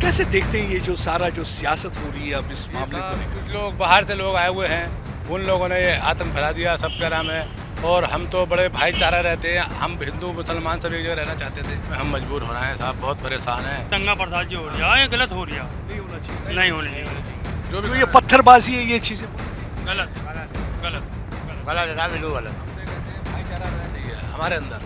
कैसे देखते हैं ये जो सारा जो सियासत हो रही है अब इस मामले को लेकर? कुछ लोग बाहर से लोग आए हुए हैं, उन लोगों ने ये आतंक फैला दिया सबका नाम है। और हम तो बड़े भाईचारा रहते हैं, हम हिंदू मुसलमान सब एक जगह रहना चाहते थे। हम मजबूर हो रहे हैं साहब, बहुत परेशान हैं। दंगा बर्दाश्त जो हो रहा है ये गलत हो रहा नहीं होना चाहिए। नहीं होने चाहिए। जो जो भी ये पत्थरबाजी है ये चीजें गलत गलत गलत गलत है, बिल्कुल गलत। भाईचारा रहना चाहिए हमारे अंदर।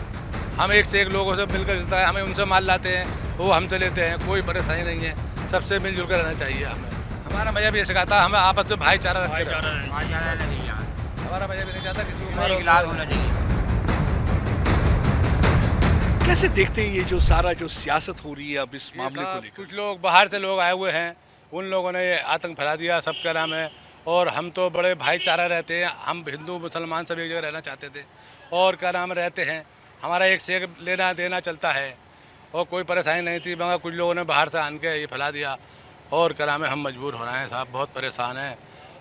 हम एक से एक लोगों से मिलकर चलता है, हमें उनसे माल लाते हैं, वो हमसे लेते हैं, कोई परेशानी नहीं है। सबसे मिलजुल कर रहना चाहिए हमें। हमारा मजहब ये सिखाता है हमें आपस में भाईचारा रखते भाईचारा रहना। रहना चाहिए। भाईचारा नहीं है, हमारा मजहब ये नहीं चाहता किसी को नहीं मारो। इखलास होना चाहिए। कैसे देखते हैं ये जो सारा जो सियासत हो रही है अब इस मामले को लेकर? कुछ लोग बाहर से लोग आए हुए हैं, उन लोगों ने ये आतंक फैला दिया सबका नाम है। और हम तो बड़े भाईचारा रहते हैं, हम हिंदू मुसलमान सब एक जगह रहना चाहते थे। और क्या नाम रहते हैं, हमारा एक से एक लेना देना चलता है और कोई परेशानी नहीं थी, मगर कुछ लोगों ने बाहर से आन के ये फैला दिया। और क्या नाम है, हम मजबूर हो रहे हैं साहब, बहुत परेशान हैं।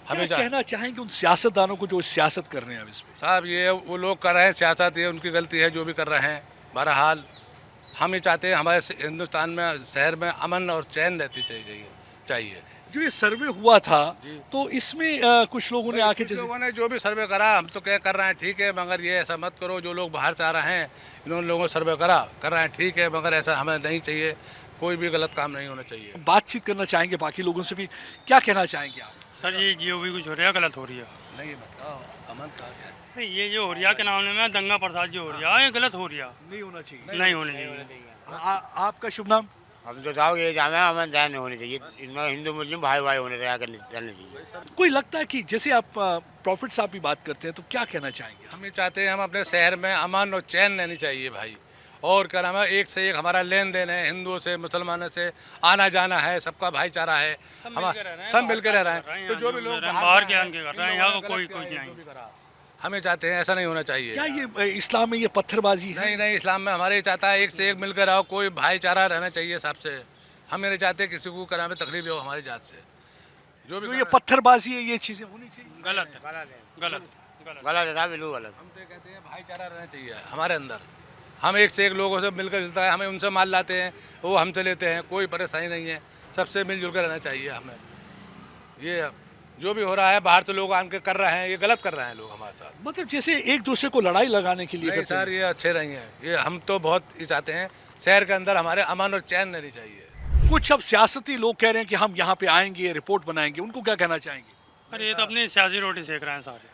हमें क्या कहना चाहेंगे उन सियासतदानों को जो सियासत कर रहे हैं अब इस पे? साहब ये वो लोग कर रहे हैं सियासत, ये उनकी गलती है जो भी कर रहे हैं। बहरहाल हम ये चाहते हैं हमारे हिंदुस्तान में शहर में अमन और चैन रहती चाहिए। जो ये सर्वे हुआ था तो इसमें कुछ लोगों ने आके कुछ जैसे लोगों ने जो भी सर्वे करा, हम तो क्या कर रहे हैं ठीक है, मगर ये ऐसा मत करो। जो लोग बाहर से आ रहे हैं, इन्होंने लोगों ने सर्वे कर रहे हैं ठीक है, मगर ऐसा हमें नहीं चाहिए। कोई भी गलत काम नहीं होना चाहिए। बातचीत करना चाहेंगे बाकी लोगों से भी, क्या कहना चाहेंगे आप? सर ये जो भी कुछ हो रहा है गलत हो रही है। नहीं बताओ, अमन का नहीं, ये जो हो रहा है के मामले में दंगा बर्दाश्त जो हो रहा है ये गलत हो रहा नहीं होना चाहिए। नहीं होने चाहिए। आपका शुभ नाम? हम तो साहब ये जामे अमन चैन नहीं होनी चाहिए, इनमें हिंदू मुस्लिम भाई भाई होने रहने चाहिए। कोई लगता है कि जैसे आप प्रॉफिट साहब भी बात करते हैं तो क्या कहना चाहेंगे? हम ये चाहते हैं हम अपने शहर में अमन और चैन रहनी चाहिए भाई। और क्या नाम है, एक से एक हमारा लेन देन है, हिंदुओं से मुसलमानों से आना जाना है, सबका भाईचारा है, हमारा सब मिलकर रह रहे हैं। तो जो भी लोग बाहर के आके कर रहे हैं, यहाँ का कोई कुछ नहीं। हमें चाहते हैं ऐसा नहीं होना चाहिए। क्या ये इस्लाम में ये पत्थरबाजी है? नहीं नहीं, इस्लाम में हमारे ये चाहता है एक से एक मिलकर आओ, कोई भाईचारा रहना चाहिए सबसे। हम ये नहीं चाहते किसी को कराने में तकलीफ हो हमारी जात से। जो भी जो ये पत्थरबाजी है ये चीजें होनी चाहिए। गलत है गलत गलत। गलत है, बिल्कुल गलत। हम तो कहते हैं भाईचारा रहना चाहिए हमारे अंदर। हम एक से एक लोगों से मिलकर चलता है, हमें उनसे माल लाते हैं, वो हमसे लेते हैं, कोई परेशानी नहीं है। सबसे मिलजुल कर रहना चाहिए हमें। ये जो भी हो रहा है बाहर से लोग आके कर रहे हैं, ये गलत कर रहे हैं लोग हमारे साथ। मतलब जैसे एक दूसरे को लड़ाई लगाने के लिए नहीं करते सर, हैं। ये अच्छे नहीं है। ये हम तो बहुत ये चाहते हैं शहर के अंदर हमारे अमन और चैन रहनी चाहिए। कुछ अब सियासती लोग कह रहे हैं कि हम यहाँ पे आएंगे, रिपोर्ट बनाएंगे, उनको क्या कहना चाहेंगे? अरे ये तो अपनी सियासी रोटी सेक रहे हैं सारे,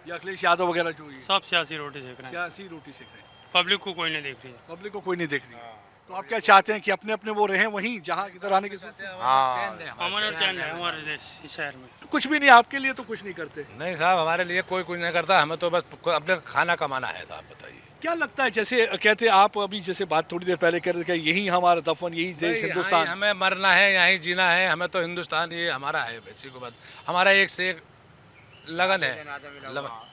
ये अखिलेश यादव वगैरह जो ये सब सियासी रोटी सेक रहे हैं। सियासी रोटी सेक रहे हैं, पब्लिक को कोई नहीं देख रही है। पब्लिक को कोई नहीं देख रही। तो आप क्या चाहते हैं कि अपने अपने वो रहें वहीं जहाँ इधर आने की जरूरत है? अमन और चैन है हमारे देश इस शहर में। कुछ भी नहीं, आपके लिए तो कुछ नहीं करते। नहीं साहब, हमारे लिए कोई कुछ नहीं करता, हमें तो बस अपने खाना कमाना है साहब। बताइए क्या लगता है, जैसे कहते हैं आप अभी जैसे बात थोड़ी देर पहले कर रहे थे कि यही हमारा दफन, यही देश हिंदुस्तान। हमें मरना है, यहीं जीना है, हमें तो हिंदुस्तान ये हमारा है। इसी को बात हमारा एक से एक लगन है,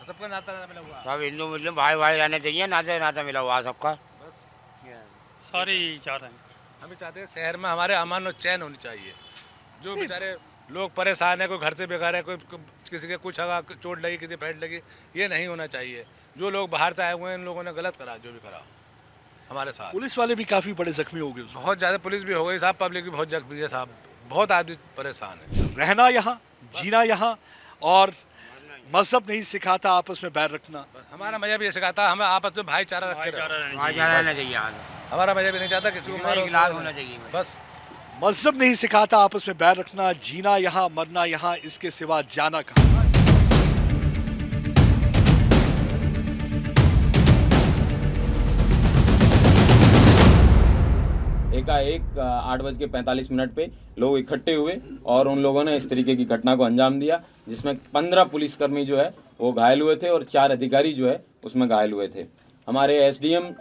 सबका नाता मिला हुआ। सब हिंदू मुस्लिम भाई भाई रहने चाहिए, नाते नाता मिला हुआ सबका। सारे यही चाह रहे हैं। हमें चाहते हैं शहर में हमारे अमन और चैन होनी चाहिए। जो बेचारे लोग परेशान है, कोई घर से बेकार है, कोई किसी के कुछ हवा चोट लगी, किसी फेंट लगी, ये नहीं होना चाहिए। जो लोग बाहर से आए हुए हैं, इन लोगों ने गलत करा, जो भी करा हमारे साथ। पुलिस वाले भी काफी बड़े जख्मी हो गए उसमें। बहुत ज़्यादा पुलिस भी हो गई साहब, पब्लिक भी बहुत जख्मी है साहब, बहुत आदमी परेशान है। रहना यहाँ, जीना यहाँ, और मजहब नहीं सिखाता आपस में बैर रखना। हमारा मजहब ये सिखाता है हमें आपस में भाईचारा रखते भाईचारा रहो। रहना चाहिए। भाईचारा रहना चाहिए। हमारा मजहब ये नहीं चाहता किसी को नहीं मारो। इखलास होना चाहिए। बस मजहब नहीं सिखाता आपस में बैर रखना, जीना यहाँ, मरना यहाँ, इसके सिवा जाना कहाँ। एकाएक 8:45 पे लोग इकट्ठे हुए और उन लोगों ने इस तरीके की घटना को अंजाम दिया, जिसमें 15 पुलिसकर्मी जो है वो घायल हुए थे और 4 अधिकारी जो है उसमें घायल हुए थे। हमारे एसडीएम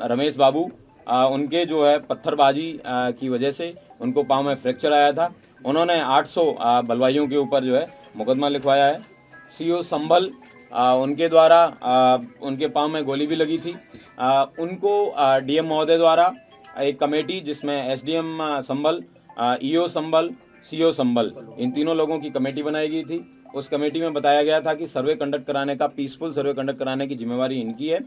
रमेश बाबू, उनके जो है पत्थरबाजी की वजह से उनको पाँव में फ्रैक्चर आया था। उन्होंने 800 बलवाइयों के ऊपर जो है मुकदमा लिखवाया है। सीओ संभल, उनके द्वारा उनके पाँव में गोली भी लगी थी। उनको डीएम महोदय द्वारा एक कमेटी, जिसमें एसडीएम संभल, ईओ संभल, सीओ संभल, इन तीनों लोगों की कमेटी बनाई गई थी। उस कमेटी में बताया गया था कि सर्वे कंडक्ट कराने का, पीसफुल सर्वे कंडक्ट कराने की जिम्मेवारी इनकी है।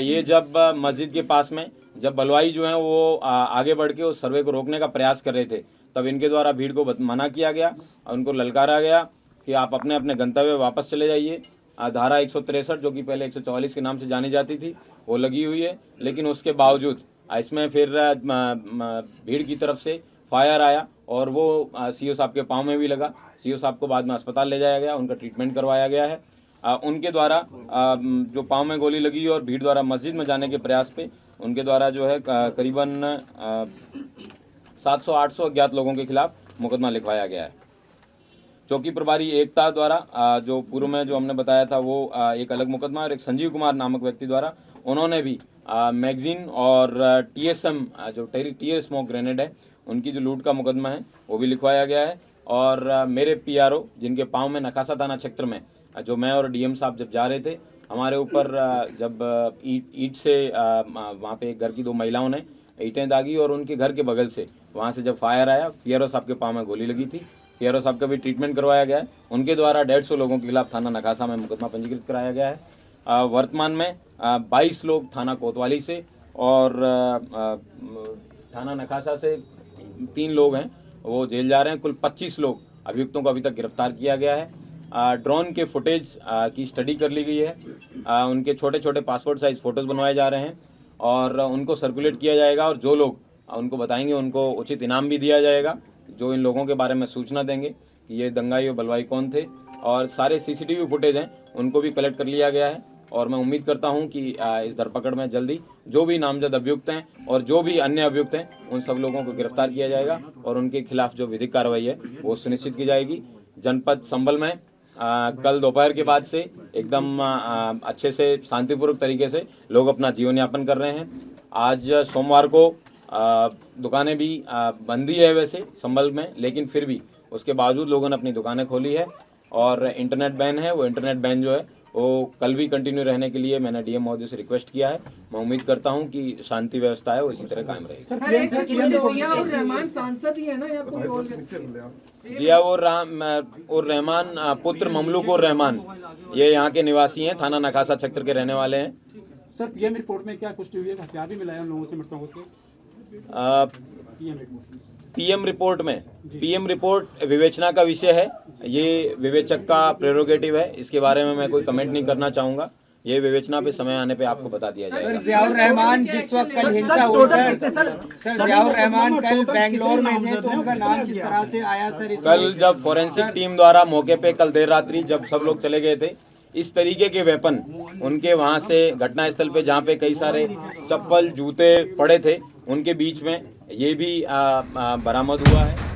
ये जब मस्जिद के पास में जब बलवाई जो है वो आगे बढ़ के उस सर्वे को रोकने का प्रयास कर रहे थे, तब इनके द्वारा भीड़ को मना किया गया और उनको ललकारा गया कि आप अपने अपने गंतव्य वापस चले जाइए। धारा 163 जो कि पहले 144 के नाम से जानी जाती थी वो लगी हुई है, लेकिन उसके बावजूद इसमें फिर भीड़ की तरफ से फायर आया और वो सीओ साहब के पाँव में भी लगा। सीओ साहब को बाद में अस्पताल ले जाया गया, उनका ट्रीटमेंट करवाया गया है। उनके द्वारा जो पाँव में गोली लगी और भीड़ द्वारा मस्जिद में जाने के प्रयास पे उनके द्वारा जो है करीबन 700-800 अज्ञात लोगों के खिलाफ मुकदमा लिखवाया गया है। चौकी प्रभारी एकता द्वारा जो पूर्व में जो हमने बताया था वो एक अलग मुकदमा, और एक संजीव कुमार नामक व्यक्ति द्वारा उन्होंने भी मैगजीन और टीएसएम जो टीयर स्मोक ग्रेनेड है उनकी जो लूट का मुकदमा है वो भी लिखवाया गया है। और मेरे पीआरओ जिनके पाँव में नकासा थाना क्षेत्र में जो मैं और डीएम साहब जब जा रहे थे, हमारे ऊपर जब ईंट से वहाँ पे घर की 2 महिलाओं ने ईंटें दागी और उनके घर के बगल से वहाँ से जब फायर आया, पीआरओ साहब के पाँव में गोली लगी थी। पीआरओ साहब का भी ट्रीटमेंट करवाया गया है। उनके द्वारा 150 लोगों के खिलाफ थाना नकासा में मुकदमा पंजीकृत कराया गया है। वर्तमान में 22 लोग थाना कोतवाली से और थाना नकासा से 3 लोग हैं वो जेल जा रहे हैं। कुल 25 लोग अभियुक्तों को अभी तक गिरफ्तार किया गया है। ड्रोन के फुटेज की स्टडी कर ली गई है। उनके छोटे छोटे पासपोर्ट साइज फोटोज बनवाए जा रहे हैं और उनको सर्कुलेट किया जाएगा, और जो लोग उनको बताएंगे उनको उचित इनाम भी दिया जाएगा, जो इन लोगों के बारे में सूचना देंगे कि ये दंगाई और बलवाई कौन थे। और सारे सीसीटीवी फुटेज हैं उनको भी कलेक्ट कर लिया गया है, और मैं उम्मीद करता हूं कि इस धरपकड़ में जल्दी जो भी नामजद अभियुक्त हैं और जो भी अन्य अभियुक्त हैं उन सब लोगों को गिरफ्तार किया जाएगा और उनके खिलाफ जो विधिक कार्रवाई है वो सुनिश्चित की जाएगी। जनपद संभल में कल दोपहर के बाद से एकदम अच्छे से शांतिपूर्वक तरीके से लोग अपना जीवन यापन कर रहे हैं। आज सोमवार को दुकानें भी बंदी है वैसे संभल में, लेकिन फिर भी उसके बावजूद लोगों ने अपनी दुकानें खोली है। और इंटरनेट बैन है, वो इंटरनेट बैन जो है वो कल भी कंटिन्यू रहने के लिए मैंने डीएम महोदय से रिक्वेस्ट किया है। मैं उम्मीद करता हूं कि शांति व्यवस्था है वो इसी तरह कायम रहेगी। रहमान सांसद ही है ना या कोई और? जिया और रहमान पुत्र ममलूक और रहमान ये यहाँ के निवासी हैं, थाना नकासा क्षेत्र के रहने वाले हैं। सर पीएम रिपोर्ट में क्या पुष्टि हुई है? हथियार भी मिला है उन लोगों से, मृतकों से? पीएम रिपोर्ट विवेचना का विषय है, ये विवेचक का प्रेरोगेटिव है, इसके बारे में मैं कोई कमेंट नहीं करना चाहूंगा। ये विवेचना पे समय आने पे आपको बता दिया जाएगा। सर जियाउर रहमान जिस वक्त कल हिंसा हुई सर जियाउर रहमान कल बेंगलोर में थे, तो उनका नाम किस तरह से आया सर? कल जब फोरेंसिक टीम द्वारा मौके पे कल देर रात्रि जब सब लोग चले गए थे, इस तरीके के वेपन उनके वहां से घटनास्थल पे जहाँ पे कई सारे चप्पल जूते पड़े थे उनके बीच में ये भी बरामद हुआ है।